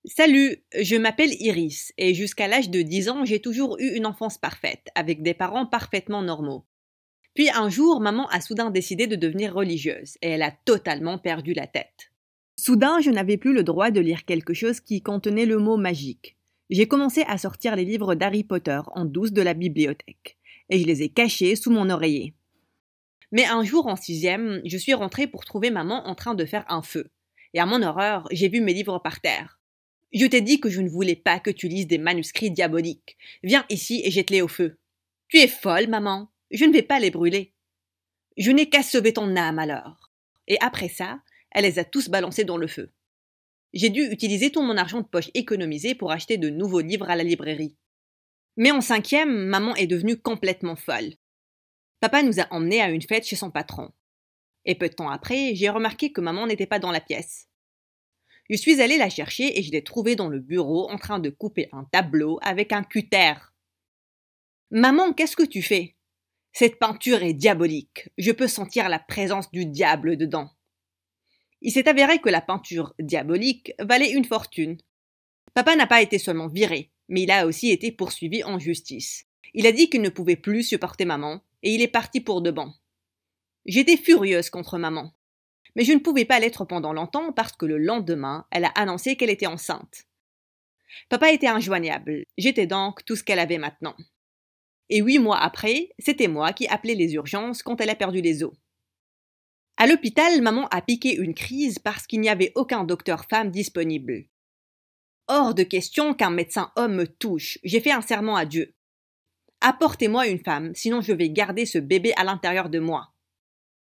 Salut, je m'appelle Iris et jusqu'à l'âge de 10 ans, j'ai toujours eu une enfance parfaite, avec des parents parfaitement normaux. Puis un jour, maman a soudain décidé de devenir religieuse et elle a totalement perdu la tête. Soudain, je n'avais plus le droit de lire quelque chose qui contenait le mot magique. J'ai commencé à sortir les livres d'Harry Potter en douce de la bibliothèque et je les ai cachés sous mon oreiller. Mais un jour en 6e, je suis rentrée pour trouver maman en train de faire un feu. Et à mon horreur, j'ai vu mes livres par terre. Je t'ai dit que je ne voulais pas que tu lises des manuscrits diaboliques. Viens ici et jette-les au feu. Tu es folle, maman. Je ne vais pas les brûler. Je n'ai qu'à sauver ton âme alors. Et après ça, elle les a tous balancés dans le feu. J'ai dû utiliser tout mon argent de poche économisé pour acheter de nouveaux livres à la librairie. Mais en 5e, maman est devenue complètement folle. Papa nous a emmenés à une fête chez son patron. Et peu de temps après, j'ai remarqué que maman n'était pas dans la pièce. Je suis allée la chercher et je l'ai trouvée dans le bureau en train de couper un tableau avec un cutter. Maman, qu'est-ce que tu fais? Cette peinture est diabolique. Je peux sentir la présence du diable dedans. Il s'est avéré que la peinture diabolique valait une fortune. Papa n'a pas été seulement viré, mais il a aussi été poursuivi en justice. Il a dit qu'il ne pouvait plus supporter maman et il est parti pour de bon. J'étais furieuse contre maman. Mais je ne pouvais pas l'être pendant longtemps parce que le lendemain, elle a annoncé qu'elle était enceinte. Papa était injoignable, j'étais donc tout ce qu'elle avait maintenant. Et 8 mois après, c'était moi qui appelais les urgences quand elle a perdu les os. À l'hôpital, maman a piqué une crise parce qu'il n'y avait aucun docteur femme disponible. Hors de question qu'un médecin homme me touche, j'ai fait un serment à Dieu. Apportez-moi une femme, sinon je vais garder ce bébé à l'intérieur de moi.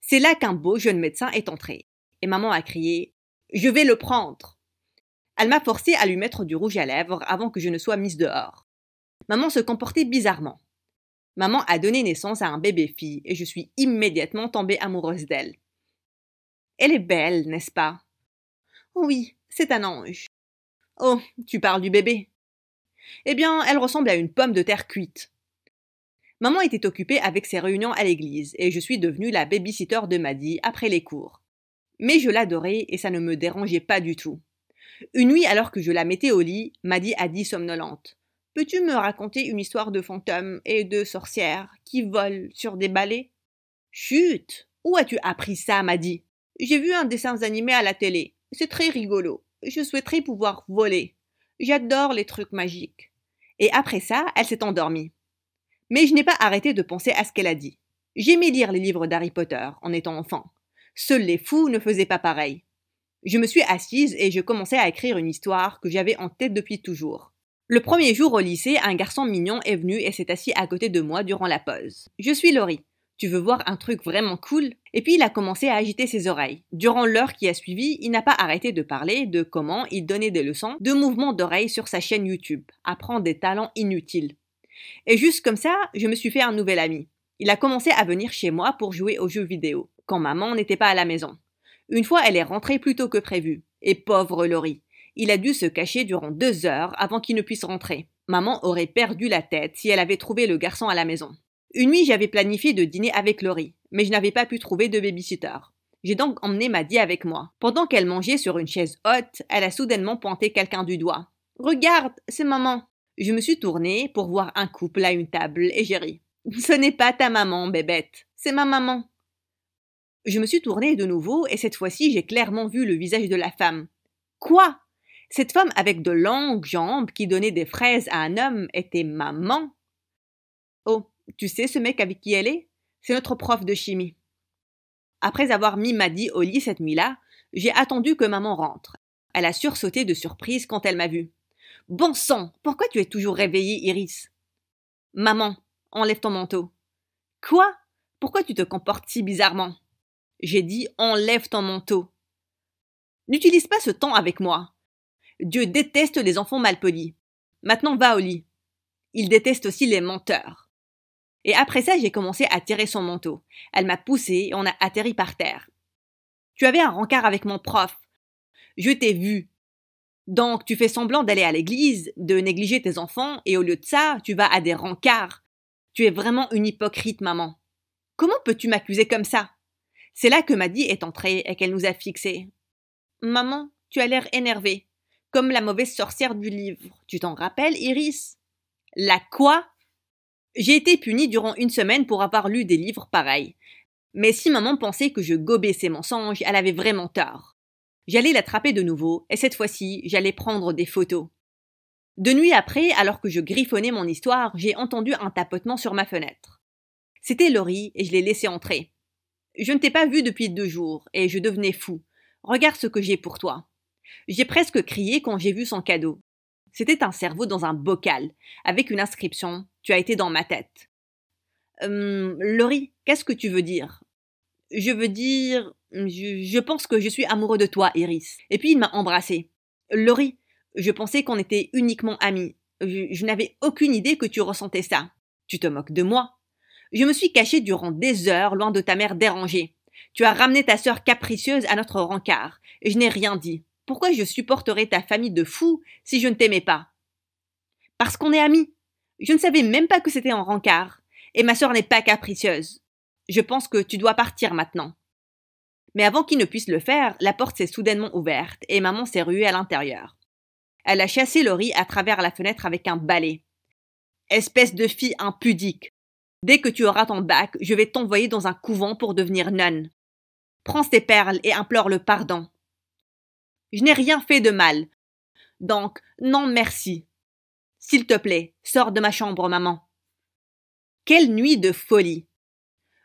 C'est là qu'un beau jeune médecin est entré, et maman a crié « Je vais le prendre !» Elle m'a forcé à lui mettre du rouge à lèvres avant que je ne sois mise dehors. Maman se comportait bizarrement. Maman a donné naissance à un bébé-fille et je suis immédiatement tombée amoureuse d'elle. Elle est belle, n'est-ce pas? Oui, c'est un ange. Oh, tu parles du bébé. Eh bien, elle ressemble à une pomme de terre cuite. Maman était occupée avec ses réunions à l'église et je suis devenue la baby-sitter de Maddy après les cours. Mais je l'adorais et ça ne me dérangeait pas du tout. Une nuit, alors que je la mettais au lit, Maddy a dit somnolente « Peux-tu me raconter une histoire de fantômes et de sorcières qui volent sur des balais ?»« Chut! Où as-tu appris ça, Maddy ? J'ai vu un dessin animé à la télé. C'est très rigolo. Je souhaiterais pouvoir voler. J'adore les trucs magiques. » Et après ça, elle s'est endormie. Mais je n'ai pas arrêté de penser à ce qu'elle a dit. J'aimais lire les livres d'Harry Potter en étant enfant. Seuls les fous ne faisaient pas pareil. Je me suis assise et je commençais à écrire une histoire que j'avais en tête depuis toujours. Le premier jour au lycée, un garçon mignon est venu et s'est assis à côté de moi durant la pause. « Je suis Laurie. Tu veux voir un truc vraiment cool ?» Et puis il a commencé à agiter ses oreilles. Durant l'heure qui a suivi, il n'a pas arrêté de parler de comment il donnait des leçons de mouvements d'oreilles sur sa chaîne YouTube. Apprendre des talents inutiles. Et juste comme ça, je me suis fait un nouvel ami. Il a commencé à venir chez moi pour jouer aux jeux vidéo, quand maman n'était pas à la maison. Une fois, elle est rentrée plus tôt que prévu. Et pauvre Laurie, il a dû se cacher durant 2 heures avant qu'il ne puisse rentrer. Maman aurait perdu la tête si elle avait trouvé le garçon à la maison. Une nuit, j'avais planifié de dîner avec Laurie, mais je n'avais pas pu trouver de baby-sitter. J'ai donc emmené Maddy avec moi. Pendant qu'elle mangeait sur une chaise haute, elle a soudainement pointé quelqu'un du doigt. « Regarde, c'est maman !» Je me suis tournée pour voir un couple à une table et j'ai ri. « Ce n'est pas ta maman, bébête, c'est ma maman. » Je me suis tournée de nouveau et cette fois-ci j'ai clairement vu le visage de la femme. Quoi? Cette femme avec de longues jambes qui donnait des fraises à un homme était maman? Oh, tu sais ce mec avec qui elle est? C'est notre prof de chimie. Après avoir mis Maddy au lit cette nuit-là, j'ai attendu que maman rentre. Elle a sursauté de surprise quand elle m'a vue. « Bon sang, pourquoi tu es toujours réveillée, Iris ?»« Maman, enlève ton manteau. »« Quoi? Pourquoi tu te comportes si bizarrement ?» J'ai dit « enlève ton manteau. » N'utilise pas ce ton avec moi. Dieu déteste les enfants malpolis. Maintenant va au lit. Il déteste aussi les menteurs. Et après ça, j'ai commencé à tirer son manteau. Elle m'a poussé et on a atterri par terre. Tu avais un rencard avec mon prof. Je t'ai vu. Donc, tu fais semblant d'aller à l'église, de négliger tes enfants, et au lieu de ça, tu vas à des rencarts. Tu es vraiment une hypocrite, maman. Comment peux-tu m'accuser comme ça? C'est là que Maddy est entrée et qu'elle nous a fixés. Maman, tu as l'air énervée. Comme la mauvaise sorcière du livre. Tu t'en rappelles, Iris? La quoi? J'ai été punie durant 1 semaine pour avoir lu des livres pareils. Mais si maman pensait que je gobais ses mensonges, elle avait vraiment tort. J'allais l'attraper de nouveau, et cette fois-ci, j'allais prendre des photos. De nuit après, alors que je griffonnais mon histoire, j'ai entendu un tapotement sur ma fenêtre. C'était Laurie, et je l'ai laissé entrer. Je ne t'ai pas vu depuis 2 jours, et je devenais fou. Regarde ce que j'ai pour toi. J'ai presque crié quand j'ai vu son cadeau. C'était un cerveau dans un bocal, avec une inscription « Tu as été dans ma tête ». Laurie, qu'est-ce que tu veux dire? Je veux dire, je pense que je suis amoureux de toi, Iris. Et puis il m'a embrassée. Laurie, je pensais qu'on était uniquement amis. Je n'avais aucune idée que tu ressentais ça. Tu te moques de moi. Je me suis cachée durant des heures loin de ta mère dérangée. Tu as ramené ta sœur capricieuse à notre rencard, et je n'ai rien dit. Pourquoi je supporterais ta famille de fous si je ne t'aimais pas? Parce qu'on est amis. Je ne savais même pas que c'était en rencard. Et ma sœur n'est pas capricieuse. Je pense que tu dois partir maintenant. Mais avant qu'il ne puisse le faire, la porte s'est soudainement ouverte et maman s'est ruée à l'intérieur. Elle a chassé Laurie à travers la fenêtre avec un balai. Espèce de fille impudique. Dès que tu auras ton bac, je vais t'envoyer dans un couvent pour devenir nonne. Prends tes perles et implore le pardon. Je n'ai rien fait de mal. Donc, non merci. S'il te plaît, sors de ma chambre, maman. Quelle nuit de folie!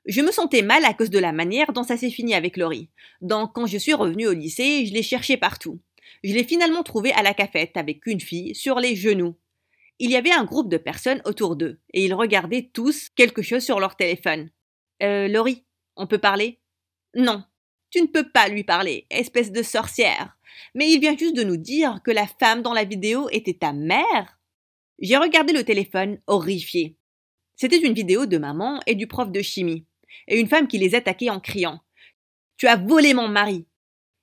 Je me sentais mal à cause de la manière dont ça s'est fini avec Laurie. Donc, quand je suis revenue au lycée, je l'ai cherché partout. Je l'ai finalement trouvé à la cafette avec une fille sur les genoux. Il y avait un groupe de personnes autour d'eux et ils regardaient tous quelque chose sur leur téléphone. Laurie, on peut parler? Non, tu ne peux pas lui parler, espèce de sorcière. Mais il vient juste de nous dire que la femme dans la vidéo était ta mère. J'ai regardé le téléphone, horrifiée. C'était une vidéo de maman et du prof de chimie, et une femme qui les attaquait en criant « Tu as volé mon mari,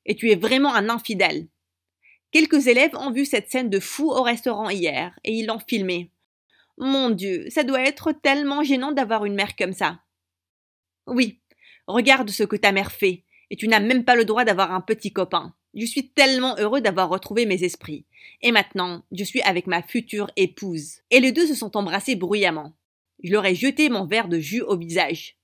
et tu es vraiment un infidèle ». Quelques élèves ont vu cette scène de fou au restaurant hier, et ils l'ont filmée. Mon Dieu, ça doit être tellement gênant d'avoir une mère comme ça. Oui, regarde ce que ta mère fait, et tu n'as même pas le droit d'avoir un petit copain. Je suis tellement heureux d'avoir retrouvé mes esprits. Et maintenant, je suis avec ma future épouse. Et les deux se sont embrassés bruyamment. Je leur ai jeté mon verre de jus au visage.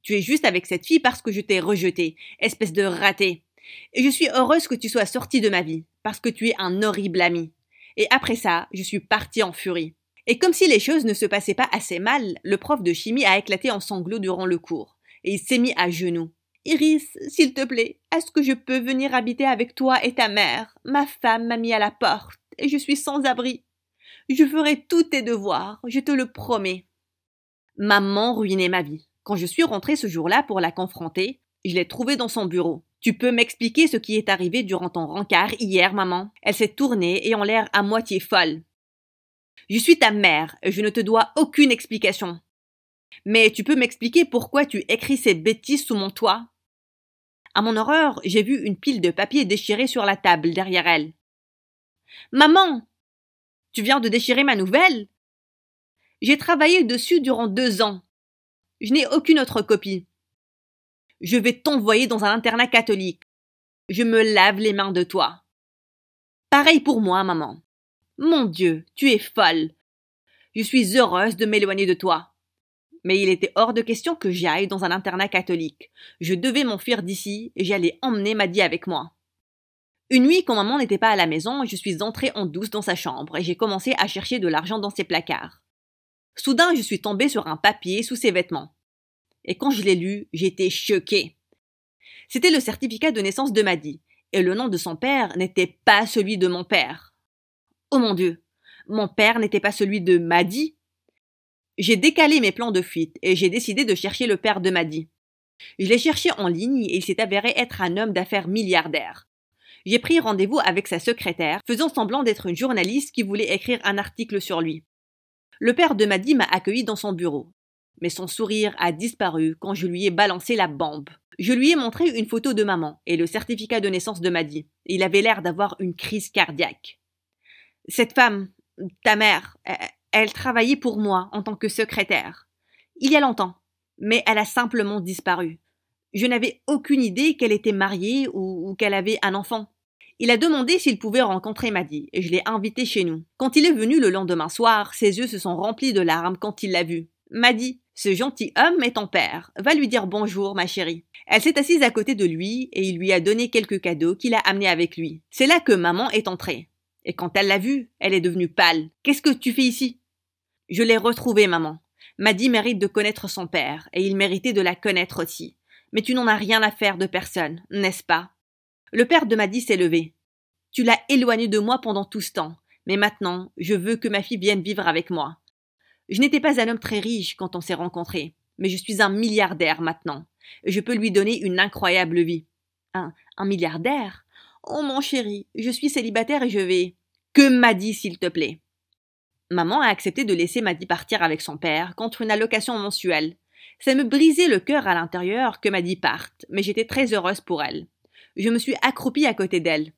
Tu es juste avec cette fille parce que je t'ai rejeté, espèce de raté. Et je suis heureuse que tu sois sortie de ma vie, parce que tu es un horrible ami. Et après ça, je suis partie en furie. Et comme si les choses ne se passaient pas assez mal, le prof de chimie a éclaté en sanglots durant le cours. Et il s'est mis à genoux. Iris, s'il te plaît, est-ce que je peux venir habiter avec toi et ta mère? Ma femme m'a mis à la porte, et je suis sans abri. Je ferai tous tes devoirs, je te le promets. Maman ruinait ma vie. Quand je suis rentrée ce jour-là pour la confronter, je l'ai trouvée dans son bureau. Tu peux m'expliquer ce qui est arrivé durant ton rencard hier, maman? Elle s'est tournée et en l'air à moitié folle. Je suis ta mère et je ne te dois aucune explication. Mais tu peux m'expliquer pourquoi tu écris ces bêtises sous mon toit? À mon horreur, j'ai vu une pile de papier déchirée sur la table derrière elle. Maman! Tu viens de déchirer ma nouvelle? J'ai travaillé dessus durant 2 ans. Je n'ai aucune autre copie. Je vais t'envoyer dans un internat catholique. Je me lave les mains de toi. Pareil pour moi, maman. Mon Dieu, tu es folle. Je suis heureuse de m'éloigner de toi. Mais il était hors de question que j'aille dans un internat catholique. Je devais m'enfuir d'ici et j'allais emmener Maddy avec moi. Une nuit, quand maman n'était pas à la maison, je suis entrée en douce dans sa chambre et j'ai commencé à chercher de l'argent dans ses placards. Soudain, je suis tombée sur un papier sous ses vêtements. Et quand je l'ai lu, j'étais choquée. C'était le certificat de naissance de Maddy, et le nom de son père n'était pas celui de mon père. Oh mon Dieu, mon père n'était pas celui de Maddy? J'ai décalé mes plans de fuite et j'ai décidé de chercher le père de Maddy. Je l'ai cherché en ligne et il s'est avéré être un homme d'affaires milliardaire. J'ai pris rendez-vous avec sa secrétaire, faisant semblant d'être une journaliste qui voulait écrire un article sur lui. Le père de Maddy m'a accueilli dans son bureau. Mais son sourire a disparu quand je lui ai balancé la bombe. Je lui ai montré une photo de maman et le certificat de naissance de Maddy. Il avait l'air d'avoir une crise cardiaque. Cette femme, ta mère, elle travaillait pour moi en tant que secrétaire. Il y a longtemps, mais elle a simplement disparu. Je n'avais aucune idée qu'elle était mariée ou qu'elle avait un enfant. Il a demandé s'il pouvait rencontrer Maddy et je l'ai invité chez nous. Quand il est venu le lendemain soir, ses yeux se sont remplis de larmes quand il l'a vu. Maddy, ce gentil homme est ton père. Va lui dire bonjour, ma chérie. Elle s'est assise à côté de lui et il lui a donné quelques cadeaux qu'il a amenés avec lui. C'est là que maman est entrée. Et quand elle l'a vu, elle est devenue pâle. Qu'est-ce que tu fais ici? Je l'ai retrouvé, maman. Maddy mérite de connaître son père et il méritait de la connaître aussi. Mais tu n'en as rien à faire de personne, n'est-ce pas? Le père de Maddy s'est levé. Tu l'as éloigné de moi pendant tout ce temps, mais maintenant, je veux que ma fille vienne vivre avec moi. Je n'étais pas un homme très riche quand on s'est rencontrés, mais je suis un milliardaire maintenant. Et je peux lui donner une incroyable vie. Un milliardaire? Oh mon chéri, je suis célibataire et je vais... Que Maddy, s'il te plaît. Maman a accepté de laisser Maddy partir avec son père contre une allocation mensuelle. Ça me brisait le cœur à l'intérieur que Maddy parte, mais j'étais très heureuse pour elle. Je me suis accroupie à côté d'elle.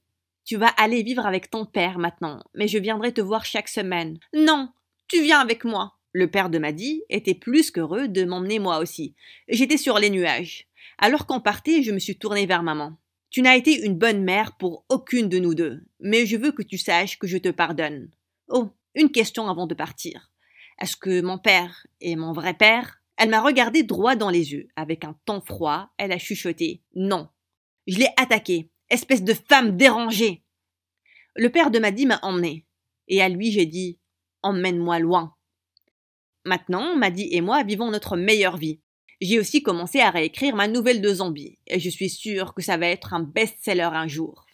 Tu vas aller vivre avec ton père maintenant, mais je viendrai te voir chaque semaine. Non, tu viens avec moi. Le père de Maddy était plus qu'heureux de m'emmener moi aussi. J'étais sur les nuages. Alors qu'on partait, je me suis tournée vers maman. Tu n'as été une bonne mère pour aucune de nous deux, mais je veux que tu saches que je te pardonne. Oh, une question avant de partir. Est-ce que mon père est mon vrai père? Elle m'a regardé droit dans les yeux. Avec un ton froid, elle a chuchoté. Non. Je l'ai attaqué. Espèce de femme dérangée. Le père de Maddy m'a emmené. Et à lui, j'ai dit « Emmène-moi loin ». Maintenant, Maddy et moi vivons notre meilleure vie. J'ai aussi commencé à réécrire ma nouvelle de zombie. Et je suis sûre que ça va être un best-seller un jour.